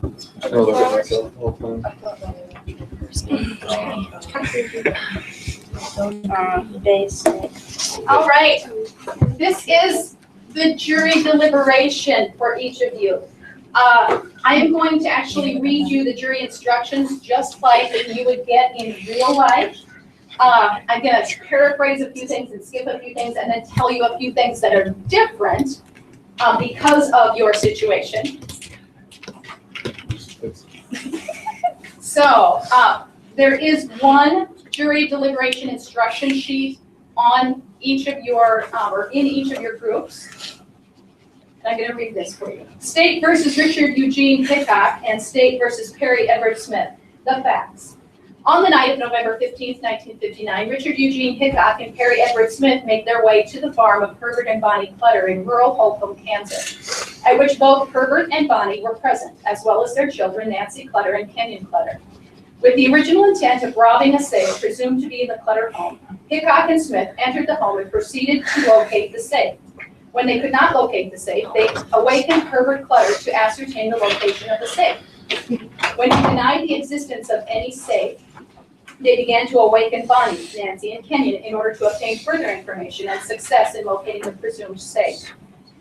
I look at myself the whole time. Basic. All right. This is the jury deliberation for each of you. I am going to actually read you the jury instructions just like you would get in real life. I'm going to paraphrase a few things and skip a few things and then tell you a few things that are different because of your situation. So there is one jury deliberation instruction sheet on each of your, or in each of your groups. And I'm going to read this for you. State versus Richard Eugene Hickok and State versus Perry Edward Smith. The facts. On the night of November 15th, 1959, Richard Eugene Hickok and Perry Edward Smith made their way to the farm of Herbert and Bonnie Clutter in rural Holcomb, Kansas, at which both Herbert and Bonnie were present, as well as their children, Nancy Clutter and Kenyon Clutter. With the original intent of robbing a safe presumed to be in the Clutter home, Hickok and Smith entered the home and proceeded to locate the safe. When they could not locate the safe, they awakened Herbert Clutter to ascertain the location of the safe. When he denied the existence of any safe, they began to awaken Bonnie, Nancy, and Kenyon in order to obtain further information and success in locating the presumed safe.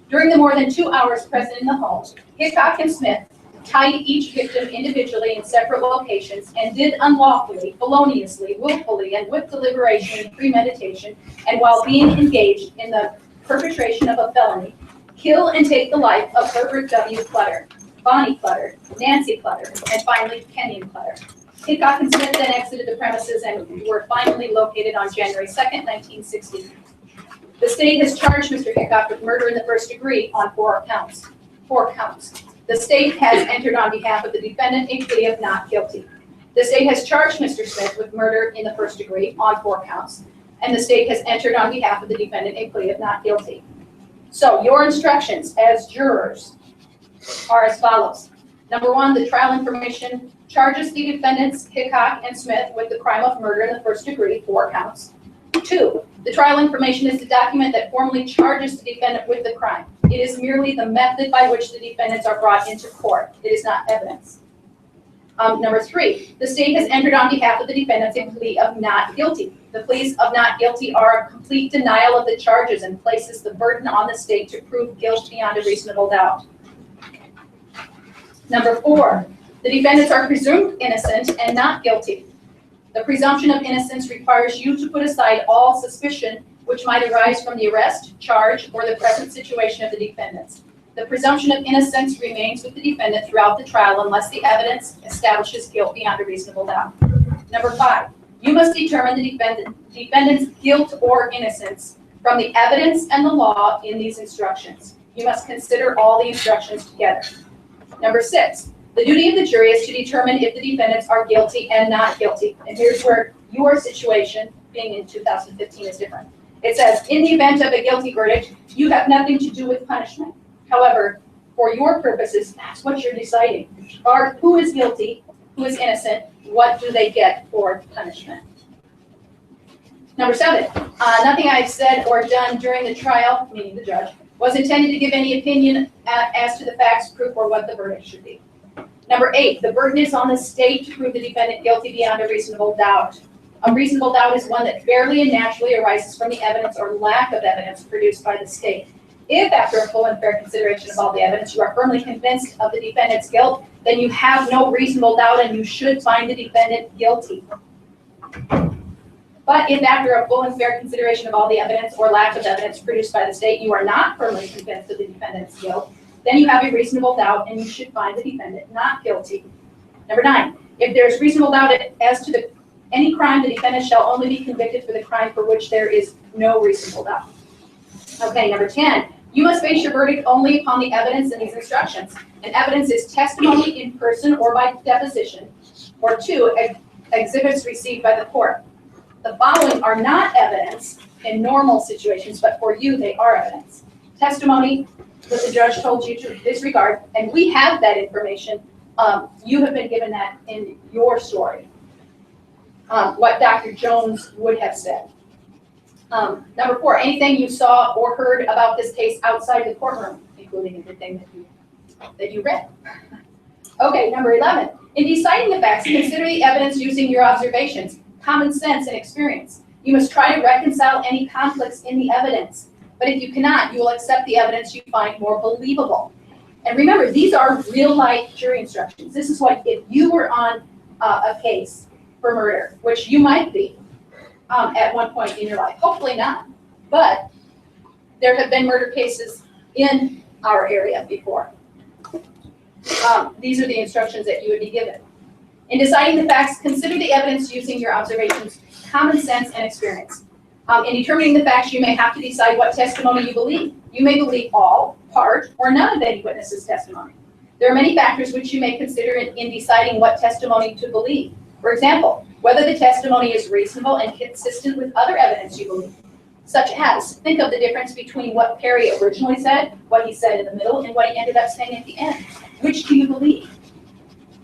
During the more than 2 hours present in the home, Hickok and Smith tied each victim individually in separate locations and did unlawfully, feloniously, willfully, and with deliberation and premeditation, and while being engaged in the perpetration of a felony, kill and take the life of Herbert W. Clutter, Bonnie Clutter, Nancy Clutter, and finally Kenyon Clutter. Hickok and Smith then exited the premises and were finally located on January 2nd, 1960. The state has charged Mr. Hickok with murder in the first degree on 4 counts. 4 counts. The state has entered on behalf of the defendant a plea of not guilty. The state has charged Mr. Smith with murder in the first degree on 4 counts, and the state has entered on behalf of the defendant a plea of not guilty. So your instructions as jurors are as follows. Number 1, the trial information charges the defendants, Hickok and Smith, with the crime of murder in the first degree, 4 counts. 2, the trial information is the document that formally charges the defendant with the crime. It is merely the method by which the defendants are brought into court. It is not evidence. Number 3, the state has entered on behalf of the defendants a plea of not guilty. The pleas of not guilty are a complete denial of the charges and places the burden on the state to prove guilt beyond a reasonable doubt. Number 4, the defendants are presumed innocent and not guilty. The presumption of innocence requires you to put aside all suspicion which might arise from the arrest, charge, or the present situation of the defendants. The presumption of innocence remains with the defendant throughout the trial unless the evidence establishes guilt beyond a reasonable doubt. Number 5, you must determine the defendant's guilt or innocence from the evidence and the law in these instructions. You must consider all the instructions together. Number 6, the duty of the jury is to determine if the defendants are guilty and not guilty. And here's where your situation, being in 2015, is different. It says, in the event of a guilty verdict, you have nothing to do with punishment. However, for your purposes, that's what you're deciding. Who is guilty, who is innocent, what do they get for punishment? Number 7, nothing I've said or done during the trial, meaning the judge, was intended to give any opinion as to the facts, proof, or what the verdict should be. Number 8, the burden is on the state to prove the defendant guilty beyond a reasonable doubt. A reasonable doubt is one that fairly and naturally arises from the evidence or lack of evidence produced by the state. If, after a full and fair consideration of all the evidence, you are firmly convinced of the defendant's guilt, then you have no reasonable doubt and you should find the defendant guilty. But if, after a full and fair consideration of all the evidence or lack of evidence produced by the state, you are not firmly convinced of the defendant's guilt, then you have a reasonable doubt and you should find the defendant not guilty. Number 9, if there is reasonable doubt as to any crime, the defendant shall only be convicted for the crime for which there is no reasonable doubt. Okay, number 10, you must base your verdict only upon the evidence in these instructions. And evidence is testimony in person or by deposition, or 2, exhibits received by the court. The following are not evidence in normal situations, but for you, they are evidence. Testimony that the judge told you to disregard, and we have that information. You have been given that in your story. What Dr. Jones would have said. Number 4, anything you saw or heard about this case outside the courtroom, including everything that you read. Okay, number 11. In deciding the facts, consider the evidence using your observations, common sense, and experience. You must try to reconcile any conflicts in the evidence. But if you cannot, you will accept the evidence you find more believable. And remember, these are real-life jury instructions. This is what, if you were on a case for murder, which you might be at one point in your life, hopefully not, but there have been murder cases in our area before. These are the instructions that you would be given. In deciding the facts, consider the evidence using your observations, common sense, and experience. In determining the facts, you may have to decide what testimony you believe. You may believe all, part, or none of any witness's testimony. There are many factors which you may consider in deciding what testimony to believe. For example, whether the testimony is reasonable and consistent with other evidence you believe. Such as, think of the difference between what Perry originally said, what he said in the middle, and what he ended up saying at the end. Which do you believe?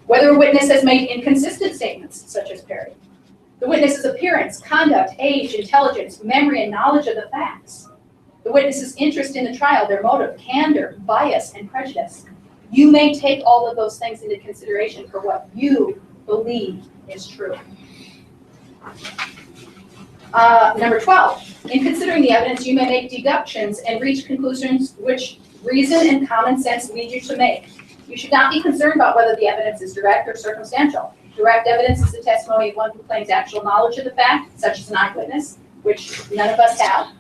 Whether a witness has made inconsistent statements, such as Perry. The witness's appearance, conduct, age, intelligence, memory, and knowledge of the facts. The witness's interest in the trial, their motive, candor, bias, and prejudice. You may take all of those things into consideration for what you believe is true. Number 12, in considering the evidence, you may make deductions and reach conclusions which reason and common sense lead you to make. You should not be concerned about whether the evidence is direct or circumstantial. Direct evidence is the testimony of one who claims actual knowledge of the fact, such as an eyewitness, which none of us have.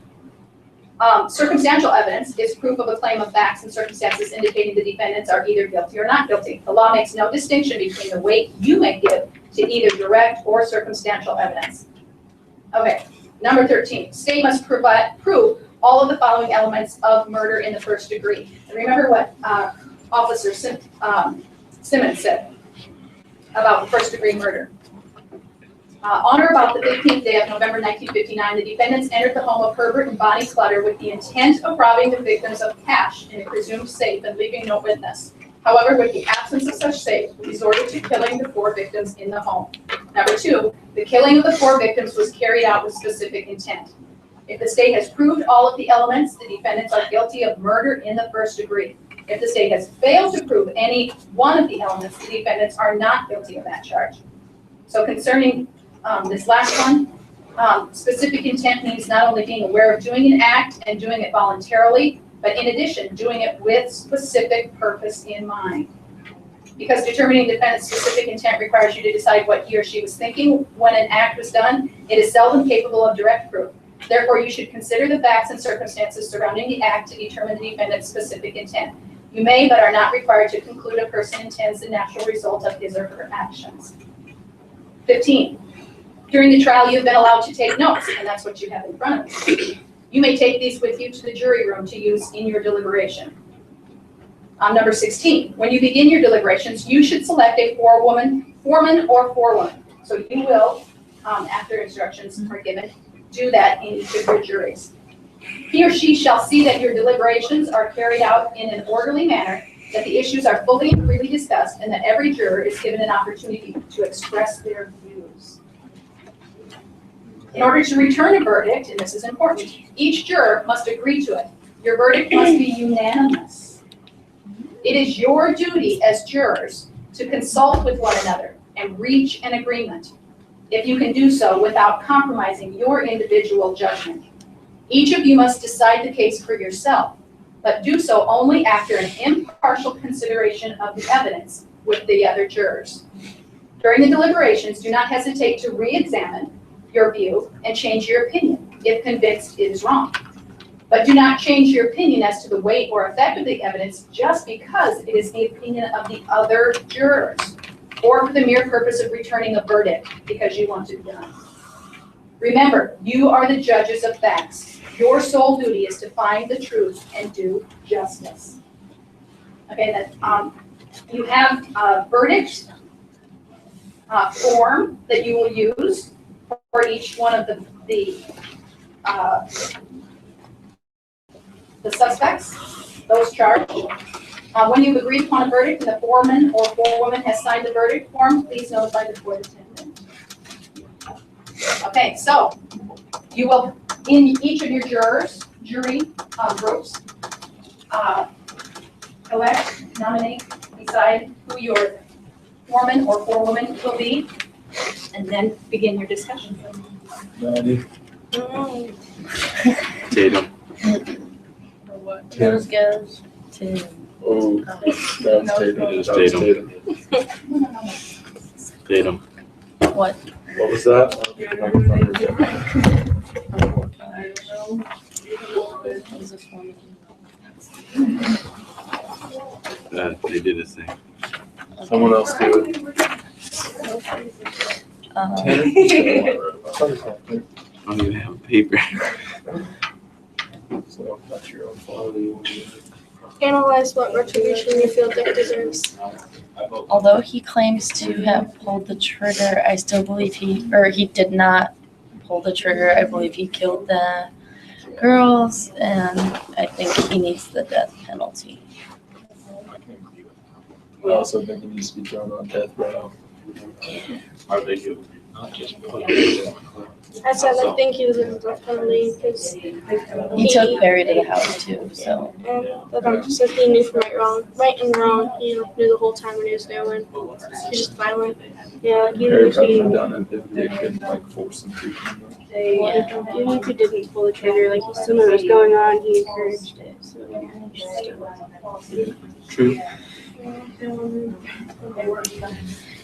Circumstantial evidence is proof of a claim of facts and circumstances indicating the defendants are either guilty or not guilty. The law makes no distinction between the weight you may give to either direct or circumstantial evidence. Okay, number 13, state must prove all of the following elements of murder in the first degree. And remember what Officer Simmons said about the first degree murder. On or about the 15th day of November 1959, the defendants entered the home of Herbert and Bonnie Clutter with the intent of robbing the victims of cash in a presumed safe and leaving no witness. However, with the absence of such safe, resorted to killing the 4 victims in the home. Number 2, the killing of the 4 victims was carried out with specific intent. If the state has proved all of the elements, the defendants are guilty of murder in the first degree. If the state has failed to prove any one of the elements, the defendants are not guilty of that charge. So concerning this last one, specific intent means not only being aware of doing an act and doing it voluntarily, but in addition, doing it with specific purpose in mind. Because determining defendant's specific intent requires you to decide what he or she was thinking when an act was done, it is seldom capable of direct proof. Therefore, you should consider the facts and circumstances surrounding the act to determine the defendant's specific intent. You may, but are not required to conclude a person intends the natural result of his or her actions. 15. During the trial, you have been allowed to take notes, and that's what you have in front of you. You may take these with you to the jury room to use in your deliberation. Number 16, when you begin your deliberations, you should select a foreman or forewoman. So you will, after instructions are given, do that in each of your juries. He or she shall see that your deliberations are carried out in an orderly manner, that the issues are fully and freely discussed, and that every juror is given an opportunity to express their views. In order to return a verdict, and this is important, each juror must agree to it. Your verdict must be unanimous. It is your duty as jurors to consult with one another and reach an agreement, if you can do so without compromising your individual judgment. Each of you must decide the case for yourself, but do so only after an impartial consideration of the evidence with the other jurors. During the deliberations, do not hesitate to re-examine your view and change your opinion if convinced it is wrong. But do not change your opinion as to the weight or effect of the evidence just because it is the opinion of the other jurors, or for the mere purpose of returning a verdict because you want it done. Remember, you are the judges of facts. Your sole duty is to find the truth and do justice. Okay, that you have a verdict form that you will use for each one of the suspects, those charged. When you've agreed upon a verdict and the foreman or forewoman has signed the verdict form, please notify the court attendant. Okay, so you will, in each of your jury groups, elect, nominate, decide who your foreman or forewoman will be, and then begin your discussion. Tatum. Tim. Goes to. Oh, that's Tatum. It is That was Tatum. Tatum. What? What was that? They did a thing. Someone else do it. Tanner? I thought it was Tanner. I don't even have paper. So that's your own fault. Analyze what retribution you feel Dick deserves. Although he claims to have pulled the trigger, I still believe he did not pull the trigger. I believe he killed the girls, and I think he needs the death penalty. I also think he needs to be thrown on death row. Are they good? Not just put I said I think he deserves the death penalty because He took Barry to the house too, so. the doctor said he knew from right and wrong. He knew the whole time what he was doing. He's just violent. Yeah, like even Harry if probably he, would have done it if Dick hadn't like forced him to. even if he didn't pull the trigger, like he still knew what was going on. He encouraged it. So True.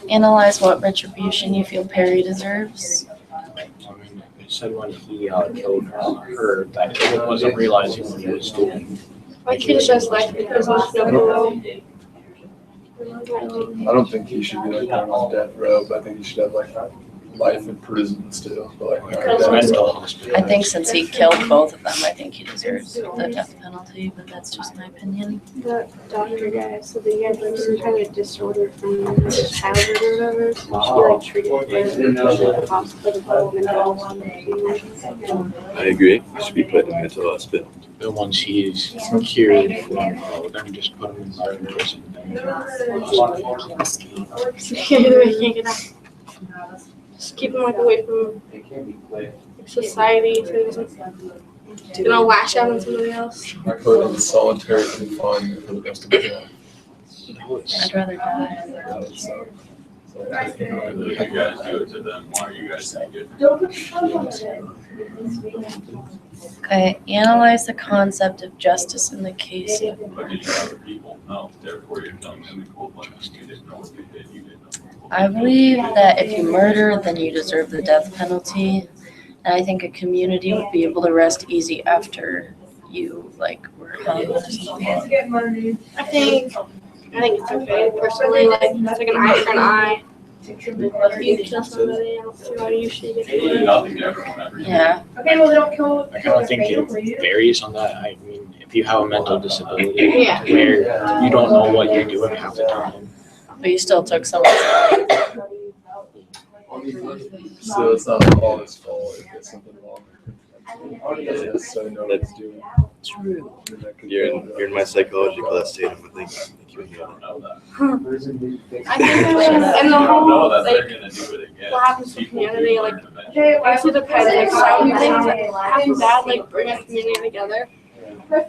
Analyze what retribution you feel Perry deserves. I mean, it said when he killed her that he wasn't realizing what he was doing. like he deserves life because there's no parole. I don't think he should be like thrown on death row, but I think he should have like life in prison still. But like Mental hospital. I think since he killed both of them, I think he deserves the death penalty, but that's just my opinion. The doctor guy said that he had like some kind of disorder from his childhood or whatever. So he like treated for the hospital mental health. I agree. He should be put in a mental hospital. And once he's cured from, then just put him in prison. Either way, he can't get out. Just keep him like away from society so he doesn't lash out on somebody else. I put him in solitary confinement for the rest of his life. I'd rather die. So, You guys do it to them. Why you guys think it? Okay, analyze the concept of justice in the case of But did you other people? No, therefore you're telling them the cold one. You didn't know what they did. You didn't know. I believe that if you murder, then you deserve the death penalty. And I think a community would be able to rest easy after you, were hung or something. I think it's okay personally. Like it's like an eye for an eye. If you kill somebody, I don't see why you should get it. Nothing ever remember. Yeah. Okay, well, they don't kill. I kind of think it varies on that. I mean, if you have a mental disability Yeah. where you don't know what you're doing half the time. But you still took someone's life. so it's not all his fault if there's something wrong. He doesn't necessarily know what he's doing. True. And that could You're in my psychology class, Tatum. I think you would know that. I think and the whole No, that they're like gonna do it again. what happens to the community, like I see the pet like some things that happen bad like bring a community together.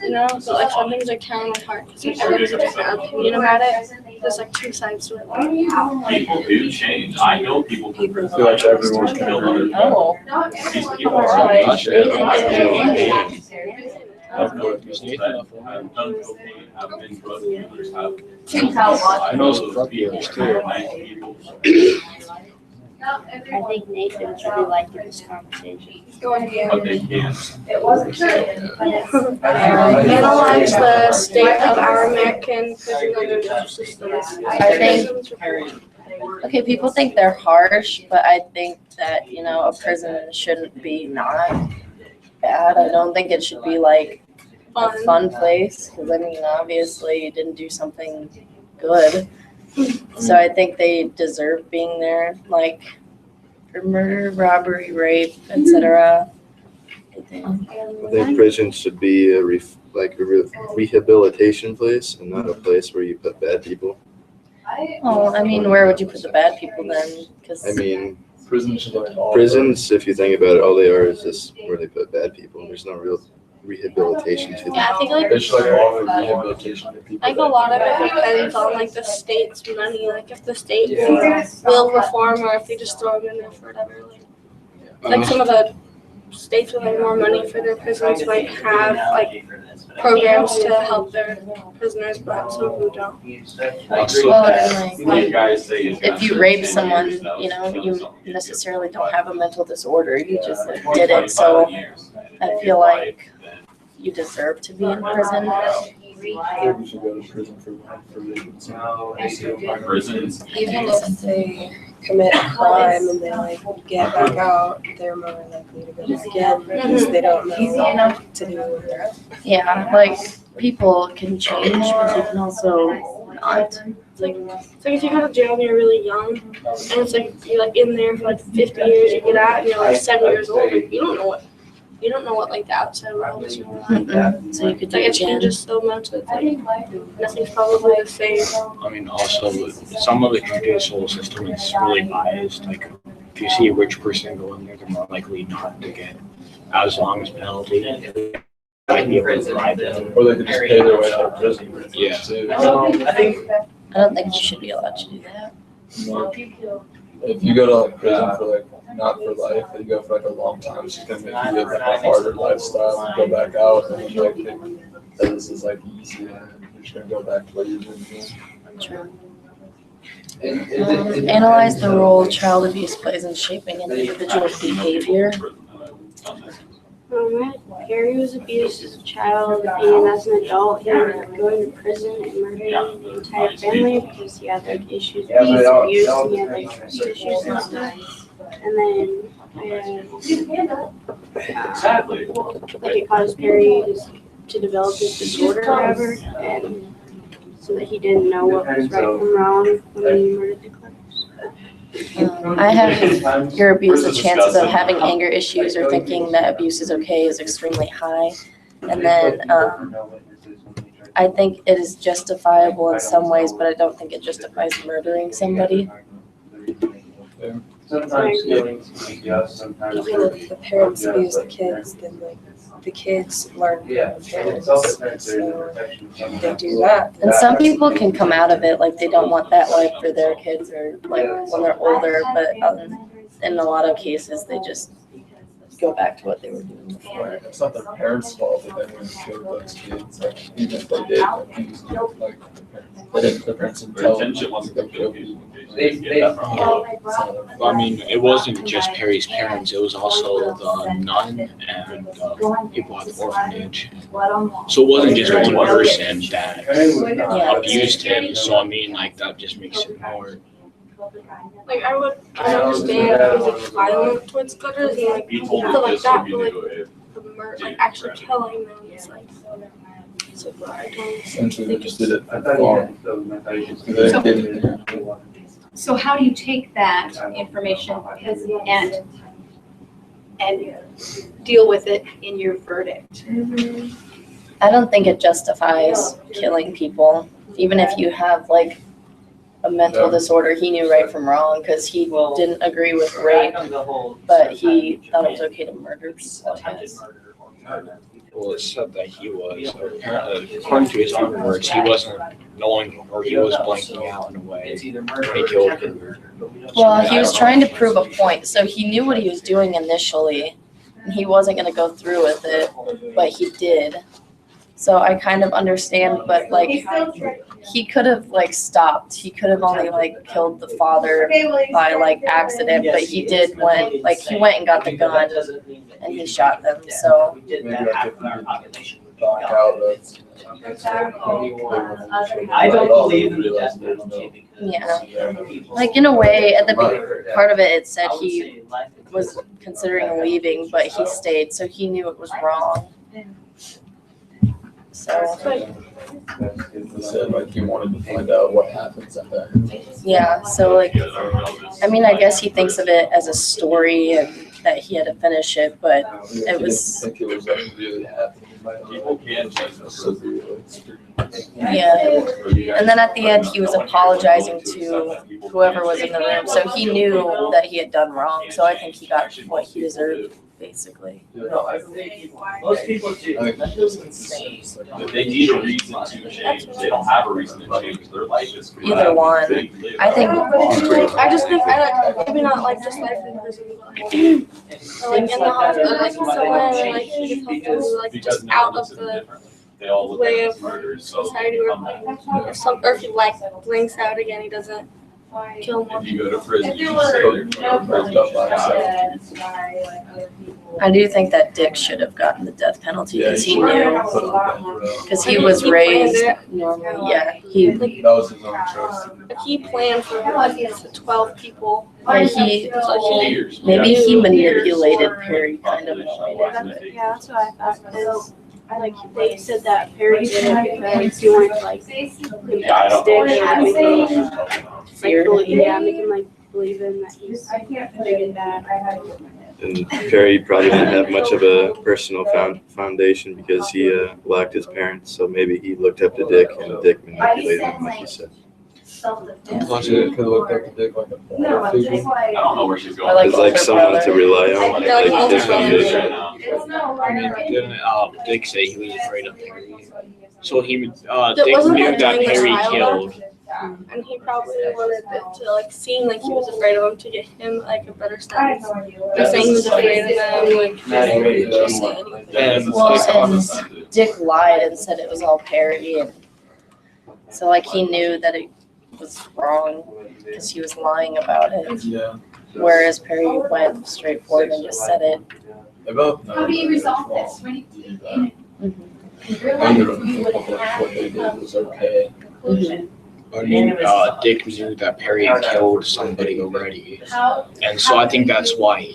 You know, but like some things are kind of hard because everyone's a different opinion about it. There's like two sides to it. People do change. I know people from I prison. feel like everyone's kind Kill of other people. Oh. These people are really not dead. Is Nathan a foreman? I've done cocaine, have been drug dealers, have. I know some drug dealers too. I think Nathan would really like this conversation. But they can't. Analyze the state of our American prison and justice systems. Okay, people think they're harsh, but I think that, a prison shouldn't be not bad. I don't think it should be like a fun place, because obviously you didn't do something good. So I think they deserve being there, like for murder, robbery, rape, etc. I think prison should be a rehabilitation place and not a place where you put bad people. Well, where would you put the bad people then? Because prison should like all Prisons, if you think about it, all they are is just where they put bad people. There's no real rehabilitation to Yeah, I think like They should like offer rehabilitation to people. I think a lot of it depends on like the state's money. Like if the state will reform or if they just throw them in there for whatever. Like some of the states with like more money for their prisons might have like programs to help their prisoners, but some who don't. Well, and like, Guys say if you rape someone, you know, you necessarily don't have a mental disorder. You just like did it. So I feel like you deserve to be in prison. I think we should go to prison for life for raping someone. Prisons. Even if they commit a crime and they like get back out, they're more likely to go back in because they don't know what to do with their. Yeah, like people can change, but they can also not. It's like if you go to jail when you're really young and it's like you're like in there for like 50 years, you get out and you're like 7 years old, you don't know what like the outside world is really like. Mm-mm. So you could It's do like it it changes so much that it's like nothing's probably the same. I mean, also, some of the judicial system is really biased. Like, if you see a rich person go in there, they're more likely not to get as long as penalty. Might be able to bribe them. Or they could just pay their way out of prison. Yeah. Too. I don't think you should be allowed to do that. If you go to like prison for like not for life, but you go for like a long time, it's just gonna make you live like a harder lifestyle and go back out and you like think that this is like easy and you're just gonna go back to what you're doing. True. Analyze the role child abuse plays in shaping an individual's behavior. Harry was abused as a child, and as an adult, he ended up going to prison and murdering the entire family because he had like issues with abuse and he had like trust issues and stuff. And then like it caused Harry to develop his disorder or whatever, and so that he didn't know what was right from wrong when he murdered the Clippers. I have your abuse, the chances of having anger issues or thinking that abuse is okay is extremely high. And then I think it is justifiable in some ways, but I don't think it justifies murdering somebody. Sometimes if the parents abuse the kids, then like the kids learn from the parents. So they do that. And some people can come out of it like they don't want that life for their kids or like when they're older, but in a lot of cases they just go back to what they were doing before. It's not their parents' fault that they wouldn't kill those kids. Like, even if they did, like, the parents didn't tell them to go kill people. I mean, it wasn't just Harry's parents, it was also the nun and people at the orphanage. So it wasn't just one person that abused him, so I mean, like, that just makes it more. Like I would understand if he was violent towards Clippers and like He told me stuff like this that, would be but like the the like actually killing them is like so I don't Essentially, they just did it for fun. They didn't. So how do you take that information and deal with it in your verdict? I don't think it justifies killing people, even if you have like a mental disorder. He knew right from wrong because he didn't agree with rape, but he thought it was okay to murder people, I guess. Well, it said that he was, according to his own words, he wasn't knowing or he was blanking out in a way. He killed him. Well, he was trying to prove a point, so he knew what he was doing initially, and he wasn't going to go through with it, but he did. So I kind of understand, but like he could have like stopped. He could have only like killed the father by like accident, but he did when like he went and got the gun and he shot them. So Maybe like if you didn't back out of. I don't believe in the death penalty because. yeah, like in a way, at the part of it said he was considering leaving, but he stayed, so he knew it was wrong. So He said like he wanted to find out what happens at that. yeah, so like I mean, I guess he thinks of it as a story and that he had to finish it, but it was I think it was like really happening. People can say this. yeah. And then at the end, he was apologizing to whoever was in the room, so he knew that he had done wrong. So I think he got what he deserved. basically. No, I think most people do. I think it's insane. If they need a reason to change, they don't have a reason to change. Their life is. Either one. I think I just think maybe not like just life in prison, but like in the hospital, like somewhere where like he can help them like Because just now out it looks of at it the differently. They all look way at it of as murders, so. society or or if he like blinks out again, he doesn't kill more If you go to prison, If you there stay were there. no Break up by himself. I do think that Dick should have gotten the death penalty because he Yeah, knew, put on death row. because he was raised normally. Yeah, he That was his own choice. Like he planned for the 12 people. and he So he Years. maybe he manipulated Perry kind of in a way. Yeah, that's what I thought, because like they said that Perry did it because he wanted to like Yeah, I don't stick know. and make him Fear. make him like believe in that he's big and bad. And Perry probably didn't have much of a personal foundation because he lacked his parents. So maybe he looked up to Dick and Dick manipulated him, like you said. Plus, it could look like a dick like a father figure. I don't know where she's going. I like It's like older someone brother. to rely on. Yeah, like Like older Dick brother. is. I mean, didn't Dick say he was afraid of Perry? So he Dick wasn't knew that that during the Perry trial, killed. And he probably wanted it to like seem like he was afraid of him to get him like a better stance. They're saying he was afraid of them, like And Well, and Dick lied and said it was all Perry, and so like he knew that it was wrong because he was lying about it. Yeah. Whereas Perry went straight forward and just said it. They both know. How do you that resolve they're this? wrong. When Neither of them felt like what they did was okay. I mean, Dick knew that Perry killed somebody already, How, and so I think that's why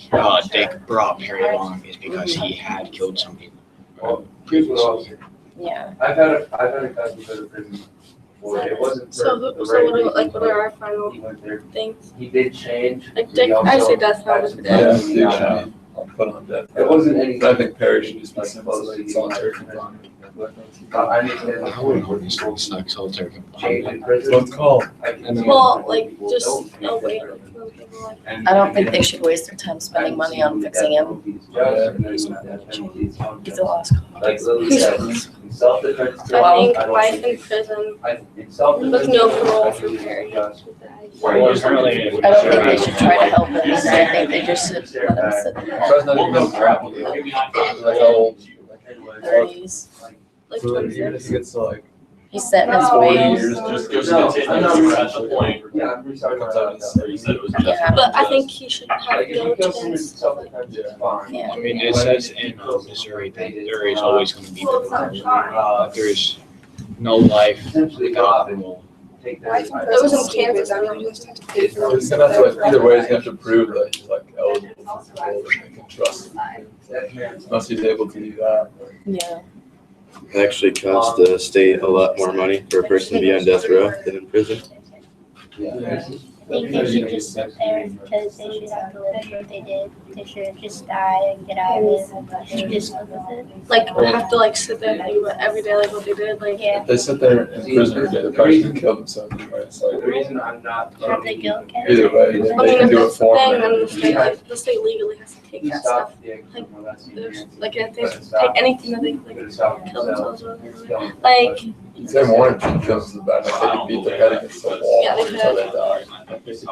Dick brought Perry along, is because he had killed somebody previously. Yeah. I've had a cousin go to prison before. It wasn't So what are our final He went there. things? He did change. Like Dick, I say death row was Yeah, dead. Dick should be put on death. It wasn't anything. I think Perry should just be sentenced to solitary confinement. I understand. I wouldn't hold these things like solitary Change confinement. in prison. What's it called? Well, like just no way. Like, I don't think they should waste their time spending money on fixing him. He's a lost Like cause. Lily said, in self-defense. I think I don't life think- in prison in self-defense. with no parole for Perry. Well, apparently- I don't think they should try to help him. I think they just should let him sit in Tries not to go crap with it. Like how old? the 30s. Like Even if he gets to like He's set in his 40 ways. years, Just No, continue I'm not to at the point Yeah, I'm really sorry comes about out as that. you said it was Yeah. just. But I think he should have Like, if no you kill someone in chance. self-defense, it's fine. Yeah. I mean, it says in Missouri that there is always going to be there's no life Essentially, without God, parole. take that. There was in Kansas, I don't know. he's gonna have to like either way he's gonna have to prove that he's like eligible for parole and they can trust him. Unless he's able to do that. Yeah. It actually costs the state a lot more money for a person to be on death row than in prison. Yeah. I think they should just sit there because they should have to live with what they did. They shouldn't just die and get out of it. They should just live with it. Like have to like sit there and think about every day like what they did. Like Yeah. If they sit there in prison, they're probably gonna kill themselves anyway. It's The like reason I'm not. Have they go again? either way, they I mean, can if do it that's the for thing, then them. the state legally has to take He that stuff. stopped the external, that's the There's answer. like if they take anything that they like Could've stopped kill himself. themselves with. Like If they wanted to kill themselves bad enough, they could beat their head against the wall Yeah, they until they could. die. There's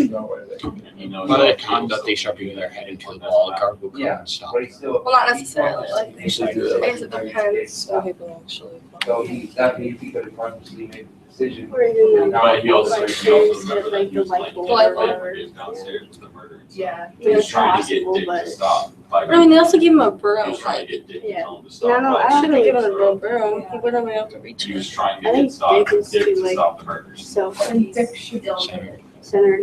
no way they can. By the time that they start beating their head into the wall, the guard will come and stop. But he still. well, not necessarily. Like They should do I that. guess it depends. Some people actually. So that means he could have consciously made a decision. Or even Now, like, he also, like, he also instead of remembered like he the was light like, bulb Light or bulb. whatever. he was downstairs with the murder. yeah. He was trying to get Possible, Dick to but- stop. But I mean, they also gave him a He broom. was trying Like to get Dick to Yeah. tell him to stop. No, no, but I shouldn't have think given him a real broom. He wouldn't have been able to reach He it. was trying to I get think Dick Dick is to too, like, stop the murders. Self-centered,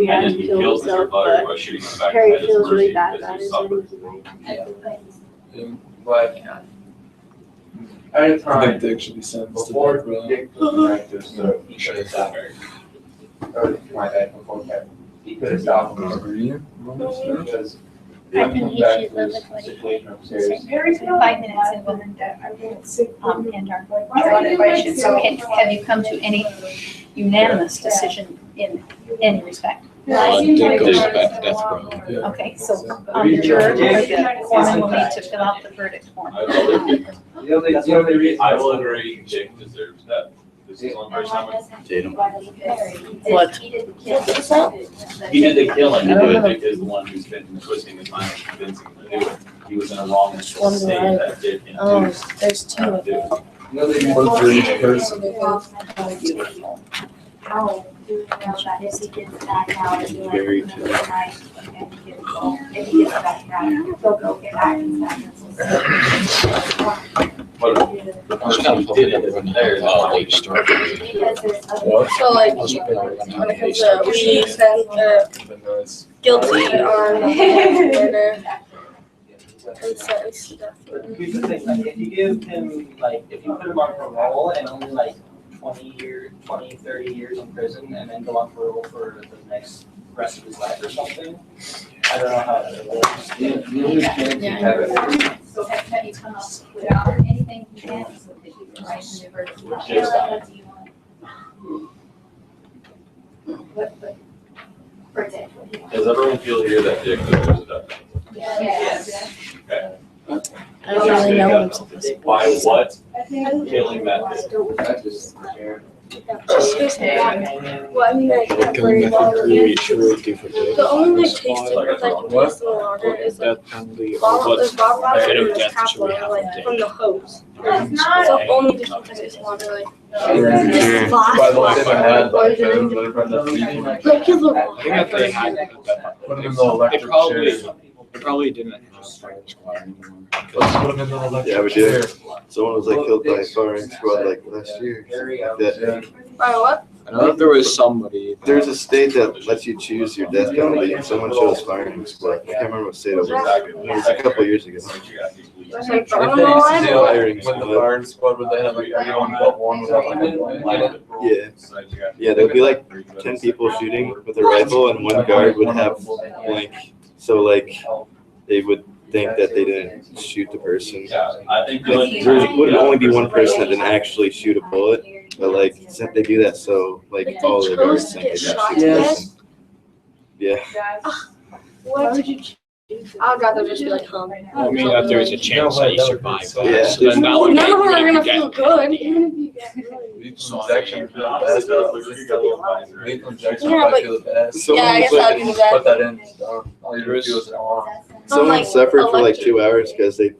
yeah, And then he he killed kills Mr. himself, Butter but by shooting him back in Harry the head as feels really mercy bad because about he it, so suffered. he might. But at a I think time, Dick should be sentenced to before death row. Dick was active, so he could have stopped her. Or my bad, before Kevin. He could have stopped her. Agree? Because. I think he should live with what he did. Situation upstairs. 5 minutes and we'll end our deliberation. So have you come to any unanimous decision in any respect? Dick goes back to death row. Yeah. Okay, so the juror, foreman will need to fill out the verdict form. I will agree, Dick deserves that. This is one person I'm Tatum. What? He did the killing, but Dick is the one who's been twisting his mind and convincing him to do it. He was in a wrong state that Dick Oh, induced. there's two of them. One for each person. Very true. I was kind of hoping that they were gonna have a late start. What? So like, I was hoping they were gonna have when a it late comes start. to weed and Been nice. guilty on murder and sentenced to death. Here's the thing, like, if you give him, like, if you put him on parole and only like 30 years in prison and then go on parole for the next rest of his life or something, I don't know how that works. The only chance you have it. So have you come up with anything you can so that you can write the verdict? For example. Does everyone feel here that Dick deserves a death penalty? Yes. Okay. I don't really know what I'm supposed to Why, what? Killing that Dick. That's just fair. Well, I mean, I can't Killing very that well. degree sure do for Dick. The only like taste of like What? taste in the water is like Death penalty or Bob what? water Kind and of the death tap should we water, have like to from take? the hose. So only different types of water, like By the way, they had like fans that are trying to feed you. like kill the I think that they had that. Put them in the electric chair. They probably didn't have a fire squad anymore. Let's put them in the electric Yeah, we chair. did. Someone was like killed by a firing squad like last year. That, by what? I know that there was somebody. there's a state that lets you choose your death penalty, and someone chose firing squad. I can't remember what state it was. It was a couple years ago. It's like If they burn the used to line. do like with the firing squad, would they have like everyone but one without like a blank in it? Yeah. Yeah, there would be like 10 people shooting with a rifle, and one guard would have blank. So like, they would think that they didn't shoot the person. Yeah, I think. Like, there would only be one person that didn't actually shoot a bullet, but like, since they do that, so like Like all they the guards chose to think they get didn't shot shoot to the death. person. Yeah. What would you choose? I'd rather just be like hung. I mean, that there's a chance that you survive. Yeah. So then that would None of them are gonna make feel you good, even if you get really. Lethal injection would be the best. Lethal injection Yeah, would but- be the best. Yeah, I guess that'd be the Put best. that in. All you do is an arm. Someone like, suffered for like electric. 2 hours because they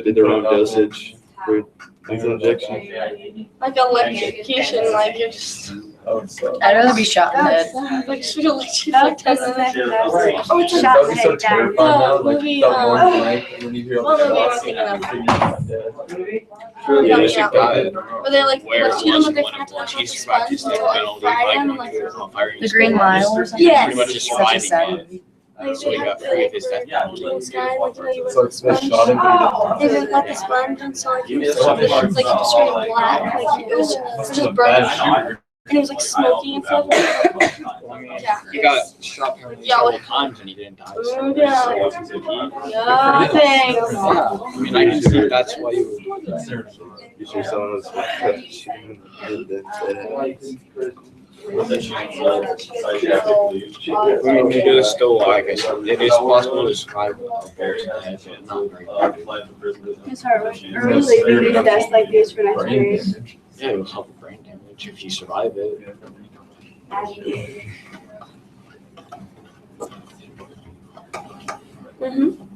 did the wrong dosage for lethal injection. Like electrocution, like you're just. Oh, so. I'd rather be shot in the head. Like shoot electrocution for like 10 minutes. Oh, it's That would be so terrifying now, like movie, that one blank, and when you hear all the what shots, movie and am I you figure you're not dead. Yeah, Yeah, she yeah. died. Where they like Where shoot them was with their one hands of like he a survived his sponge death to like penalty fry by them going like. through a firing The Green squad. Mile or something? Yes. Pretty much just Such a surviving sad it. movie. Like So he got free of his death penalty. This guy, like, you know, you It's like with they shot him, but They didn't let the sponge, and so like he was Yeah, like yeah. he was turning black, like it was just burning, and it was like smoky and stuff. Yeah. He got shot Yeah, several like- times and he didn't die. Oh, yeah. So, Yeah, thanks. I mean, I can see that's why you would. You sure someone was cut to shoot him in the head? I mean, it is still, like I said, it is possible to survive a bear's head, but not very good. It's hard. Are we leaving the desk like this for next brain year? damage. Yeah, it will help with brain damage if you survive it. Mhm.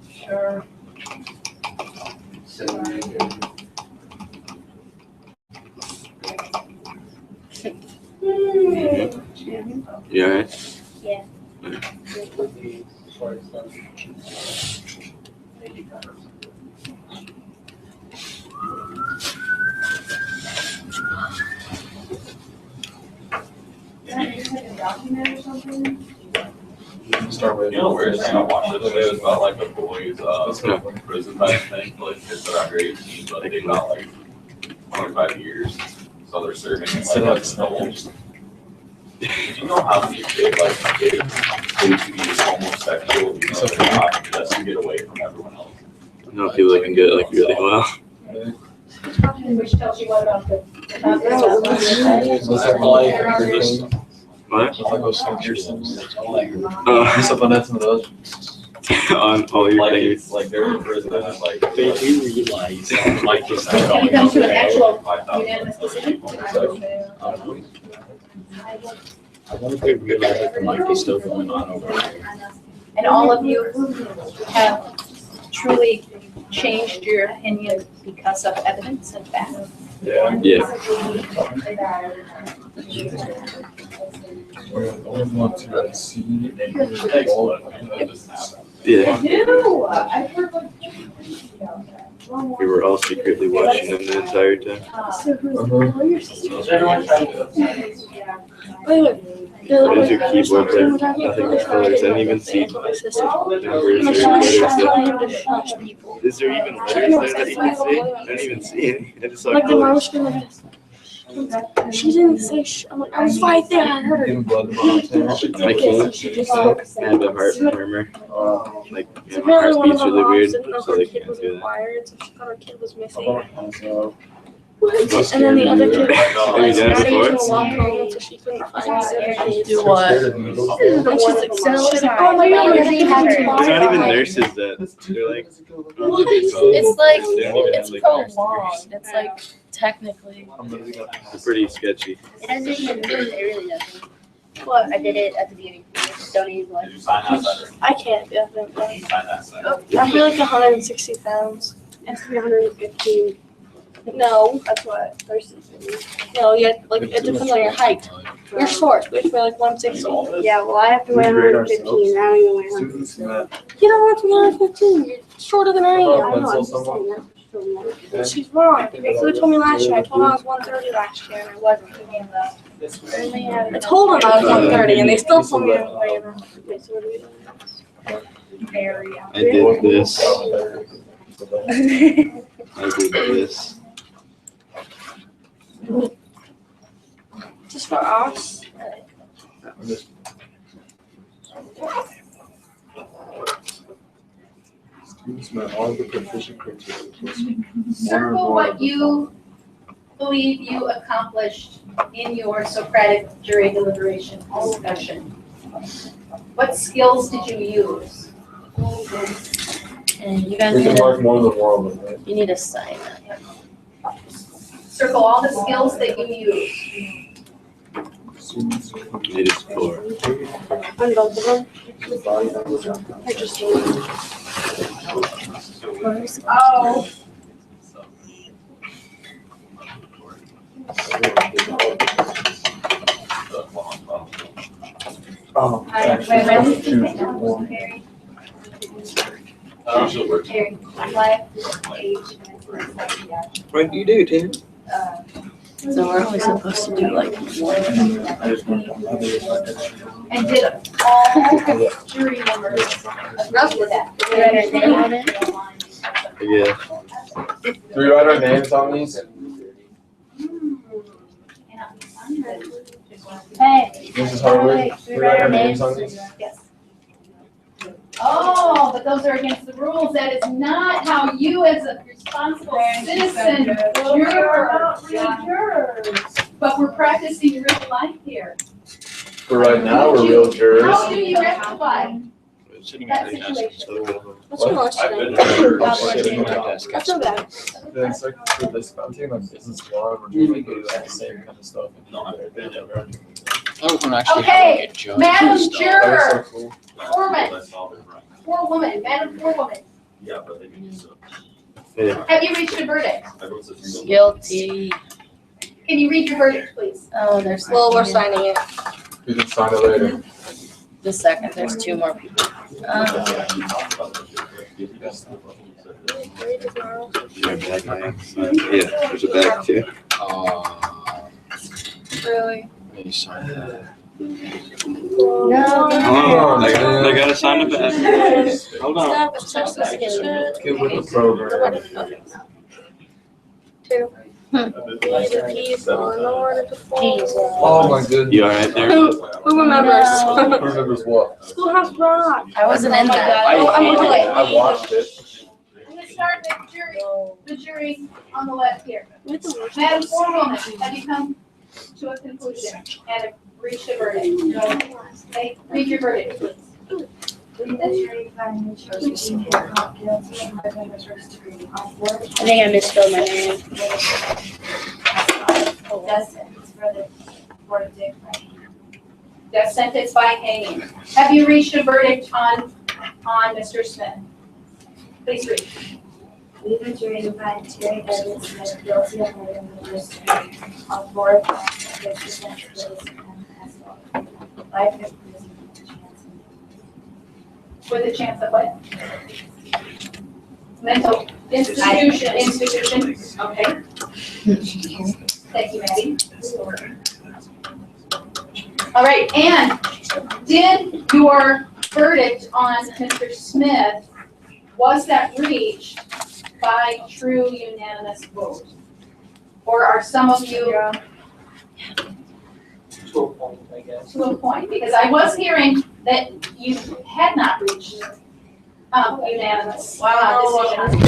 You alright? Start with. You know, weird thing I watched the other day was about like the boys, prison type thing, like kids that are under 18, but they got like 25 years. So they're serving in So like that's- adults. Do you know how many kids, like kids, who be homosexual, you know, they're not just to get away from everyone else? I know people that can get like really well. Which tells you what about the. That's like this. What? It's like those Pearsons. That's all I heard. What's up on that some of those? On all your Like, fingers. it's like they're in prison, they're just like. They do realize that Mike is not Can you going come to an okay. actual unanimous decision? I wonder if they realize that the mic is still going on over there. And all of you have truly changed your opinion because of evidence and fact. Yeah. Yeah. We're the only ones who have seen and all of Yeah. do. We were all secretly watching them the entire time. Is everyone trying to? Wait. What is your keyboard there? Nothing but colors. I didn't even see numbers or letters there. Is there even letters there that you can see? I didn't even see any. I just saw Like the mom was colors. screaming like this. She didn't say I'm like, I was right there, I heard her. Giving blood to mom's hair. I can't. I have a heart murmur. Like, So my heart apparently one of beats the really moms weird, didn't know so her they kid can't was do that. acquired, so she thought her kid was missing. So, And then the other kid Are you was done not even sports? walk home, so she couldn't find the other kid. Do what? And she's like, oh my Well, god, it's It's not even nurses that they're like. It's like, They don't even it's have, like, prolonged, it's like technically. It's pretty sketchy. It doesn't even, it really doesn't. What? I did it at the beginning. Don't even like. Did you sign that letter? I can't do that. Did you sign that letter? I feel like 160 pounds. And 315. No, that's what Thursday said. No, yeah, like it depends on your height. You're short, but if you're like 160. Yeah, well, I have to weigh 115. I don't even weigh 115. students that You don't want to be 115. You're shorter than I I am. know, I'm Pencil just someone? saying that. She's wrong. They told me last year. I told them I was 130 last year, and I wasn't. I told them I was 130, and they still told me I was way over. Wait, so what are we doing next? I did this. I did this. Just for us? students met all the proficient criteria. Circle what you believe you accomplished in your Socratic jury deliberation discussion. What skills did you use? And you guys We need can mark to, more than one of them, right? you need to sign that. Circle all the skills that you used. Students. It is 4. On both of them? I just Oh. Oh, Wait, choose wait. one. Usually works. What do you do, Tim? So we're only supposed to do like one. I just want to. And did all jury members agree with that? Did I write your name on it? Yeah. Do we write our names on these? Hey. Mrs. Harwood, do we write our names on these? Yes. Oh, but those are against the rules. That is not how you as a responsible citizen jurors. But we're practicing real life here. For right now, we're real jurors. How do you rectify Sitting that at the desk. situation? What's your lunch I've been today? to I'm sitting at the desk. That's so bad. Then it's like, for this, I'm taking my business law, we're doing like the same kind of stuff. I was gonna actually Okay, have like a judge Madam and stuff. That Juror, is so cool. Foreman, forewoman, Madam Forewoman, Yeah, but they can use have you reached a verdict? it. Guilty. Can you read your verdict, please? Oh, there's. Well, we're signing it. We can sign it later. The second, there's 2 more people. Yeah, there's a bag too. Really? Let me sign that. No. Oh, I gotta sign the bag. Hold on. Get with the program. 2. These are people in order to form. Oh my goodness. You alright there? Who remembers? Who remembers what? Schoolhouse Rock. I wasn't in that. I watched it. I'm gonna start the jury on the left here. Madam Forewoman, have you come to a conclusion and reached a verdict? Okay, read your verdict, please. I think I misspelled my name. Death sentence by hanging. Have you reached a verdict on Mr. Smith? Please read. We the jury to find Terry Edward Smith guilty of murder in the first degree on 4 counts of 50% as well. Life in prison With a chance of what? Mental institution. Okay. Thank you, Maddie. All right, and did your verdict on Mr. Smith, was that reached by true unanimous vote? Or are some of you To a point, I guess. to a point? Because I was hearing that you had not reached unanimous decision.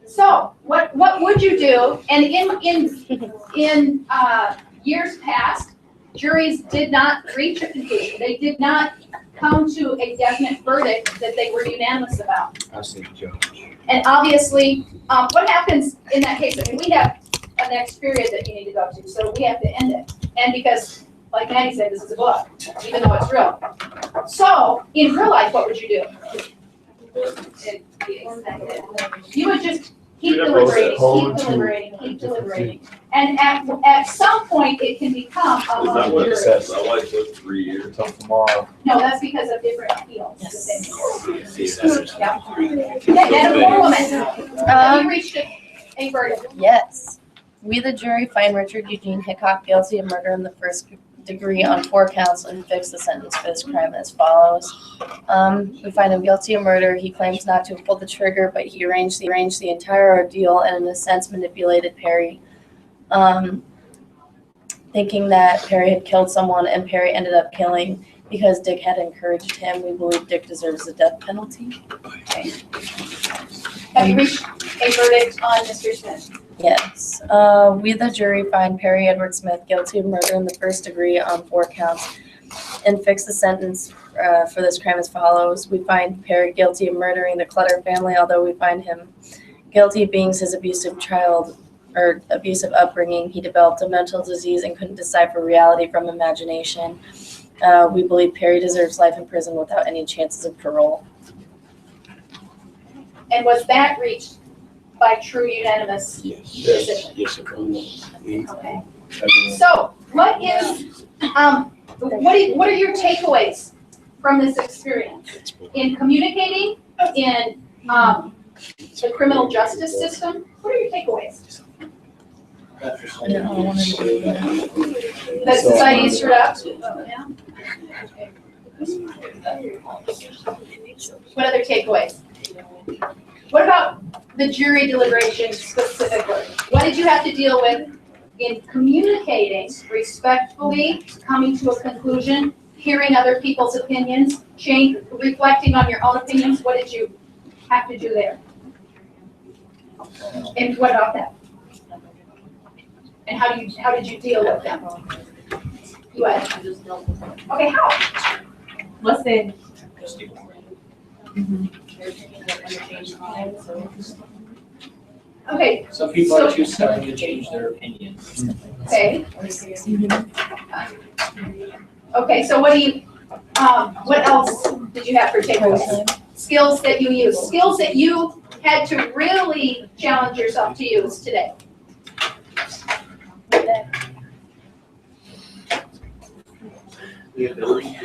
So what would you do? And in years past, juries did not reach a conclusion. They did not come to a definite verdict that they were unanimous about. And obviously, what happens in that case? I mean, we have a next period that you need to go to, so we have to end it. And because, like Maddie said, this is a book, even though it's real. So, in real life, what would you do? You would just keep deliberating. And at some point, it can become a Is that what it jury. says? I like the 3 years until tomorrow. No, that's because of different appeals. Yes. Yeah. Okay, and a woman. Have you reached a verdict? Yes. We, the jury, find Richard Eugene Hickok guilty of murder in the first degree on 4 counts and fix the sentence for this crime as follows. We find him guilty of murder. He claims not to have pulled the trigger, but he arranged the entire ordeal and in a sense manipulated Perry, thinking that Perry had killed someone and Perry ended up killing because Dick had encouraged him. We believe Dick deserves the death penalty. Okay. Have you reached a verdict on Mr. Smith? Yes. We, the jury, find Perry Edward Smith guilty of murder in the first degree on 4 counts and fix the sentence for this crime as follows. We find Perry guilty of murdering the Clutter family, although we find him guilty of being his abusive upbringing. He developed a mental disease and couldn't decipher reality from imagination. We believe Perry deserves life in prison without any chances of parole. And was that reached by true unanimous decision? Yes, it was. Okay. So, what are your takeaways from this experience in communicating in the criminal justice system? What are your takeaways? That society is screwed up. Yeah. What other takeaways? What about the jury deliberation specifically? What did you have to deal with in communicating respectfully, coming to a conclusion, hearing other people's opinions, reflecting on your own opinions? What did you have to do there? And what about that? And how did you deal with them? What? Okay, how? Let's say. Okay. Some people are too stubborn to change their opinions. Okay. Okay, so what else did you have for takeaways? Skills that you use, skills that you had to really challenge yourself to use today. The ability to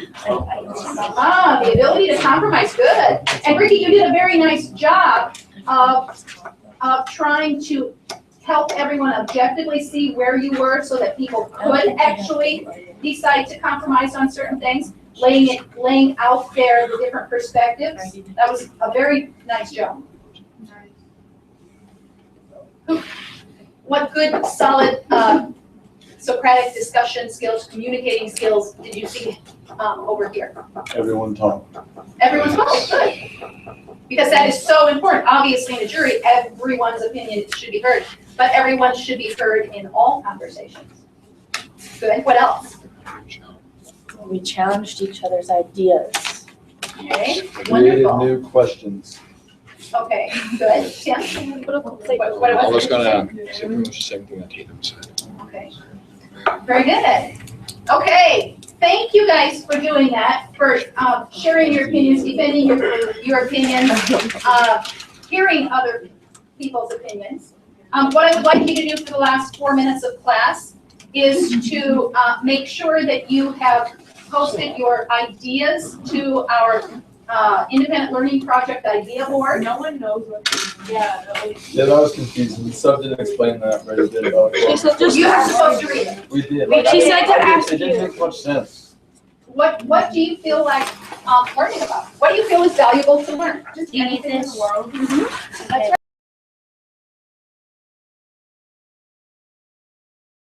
The ability to compromise, good. And Ricky, you did a very nice job of trying to help everyone objectively see where you were so that people could actually decide to compromise on certain things, laying out there the different perspectives. That was a very nice job. What good, solid Socratic discussion skills, communicating skills did you see over here? Everyone talk. Everyone's oh, good. Because that is so important. Obviously, in a jury, everyone's opinion should be heard, but everyone should be heard in all conversations. Good. What else? We challenged each other's ideas. Okay, Created wonderful. new questions. Okay, good. Yeah. I was gonna say pretty much the same thing that Tatum said. Okay. Very good. Okay, thank you guys for doing that, for sharing your opinions, defending your opinions, hearing other people's opinions. What I would like you to do for the last 4 minutes of class is to make sure that you have posted your ideas to our Independent Learning Project Idea Board. No one knows what. Yeah. Yeah, that was confusing. The sub didn't explain that very good about She said just. You are supposed to read it. We did. She said to ask It didn't you. make much sense. What do you feel like learning about? What do you feel is valuable to learn? Just anything in the world.